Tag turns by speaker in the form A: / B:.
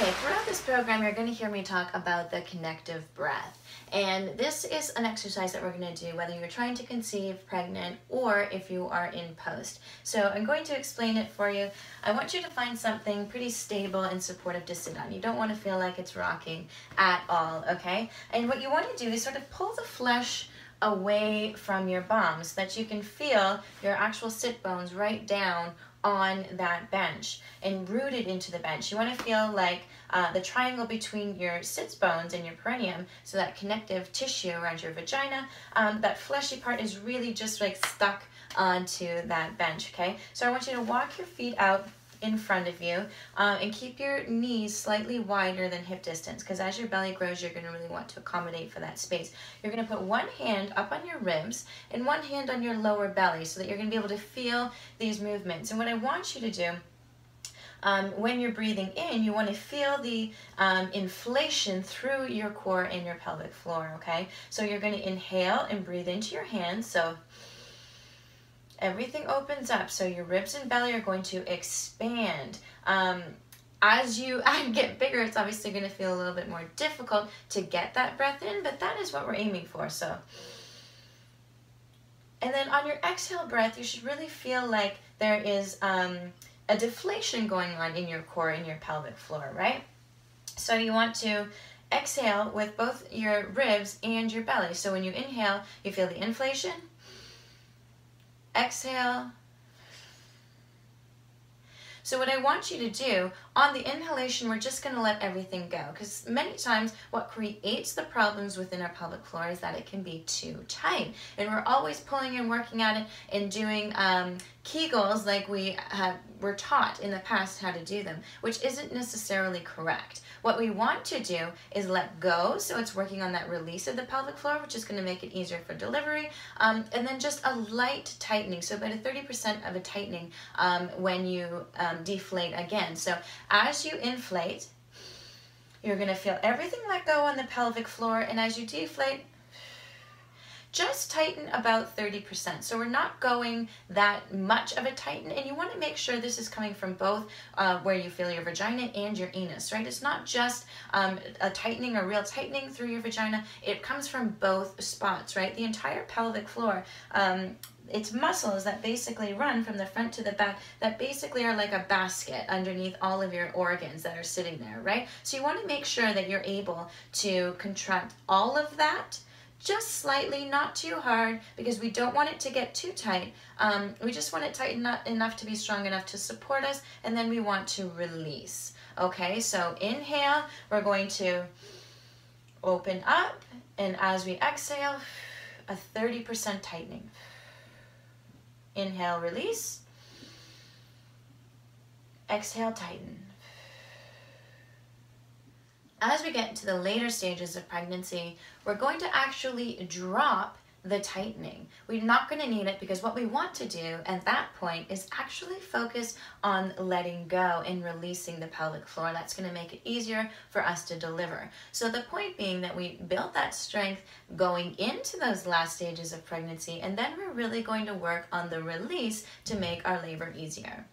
A: Okay, throughout this program, you're going to hear me talk about the connective breath. And this is an exercise that we're going to do whether you're trying to conceive, pregnant, or if you are in post. So I'm going to explain it for you. I want you to find something pretty stable and supportive to sit on. You don't want to feel like it's rocking at all, okay? And what you want to do is sort of pull the flesh away from your bum so that you can feel your actual sit bones right down on that bench and rooted into the bench. You want to feel like the triangle between your sits bones and your perineum, so that connective tissue around your vagina, that fleshy part is really just like stuck onto that bench, okay? So I want you to walk your feet out in front of you and keep your knees slightly wider than hip distance, because as your belly grows, you're going to really want to accommodate for that space. You're going to put one hand up on your ribs and one hand on your lower belly so that you're going to be able to feel these movements. And what I want you to do when you're breathing in, you want to feel the inflation through your core and your pelvic floor, okay? So you're going to inhale and breathe into your hands. So everything opens up, so your ribs and belly are going to expand. As you get bigger, it's obviously going to feel a little bit more difficult to get that breath in, but that is what we're aiming for. So, and then on your exhale breath, you should really feel like there is a deflation going on in your core and your pelvic floor, right? So you want to exhale with both your ribs and your belly. So when you inhale, you feel the inflation. Exhale. So what I want you to do, on the inhalation, we're just going to let everything go, because many times what creates the problems within our pelvic floor is that it can be too tight. And we're always pulling and working at it and doing Kegels like we're taught in the past how to do them, which isn't necessarily correct. What we want to do is let go, so it's working on that release of the pelvic floor, which is going to make it easier for delivery, and then just a light tightening, so about a 30% of a tightening when you deflate again. So as you inflate, you're going to feel everything let go on the pelvic floor, and as you deflate, just tighten about 30%. So we're not going that much of a tighten, and you want to make sure this is coming from both where you feel your vagina and your anus, right? It's not just a tightening or real tightening through your vagina. It comes from both spots, right? The entire pelvic floor, it's muscles that basically run from the front to the back that basically are like a basket underneath all of your organs that are sitting there, right? So you want to make sure that you're able to contract all of that just slightly, not too hard, because we don't want it to get too tight. We just want it tight enough to be strong enough to support us, and then we want to release. Okay, so inhale, we're going to open up, and as we exhale, a 30% tightening. Inhale, release. Exhale, tighten. As we get into the later stages of pregnancy, we're going to actually drop the tightening. We're not going to need it, because what we want to do at that point is actually focus on letting go and releasing the pelvic floor. That's going to make it easier for us to deliver. So the point being that we build that strength going into those last stages of pregnancy, and then we're really going to work on the release to make our labor easier.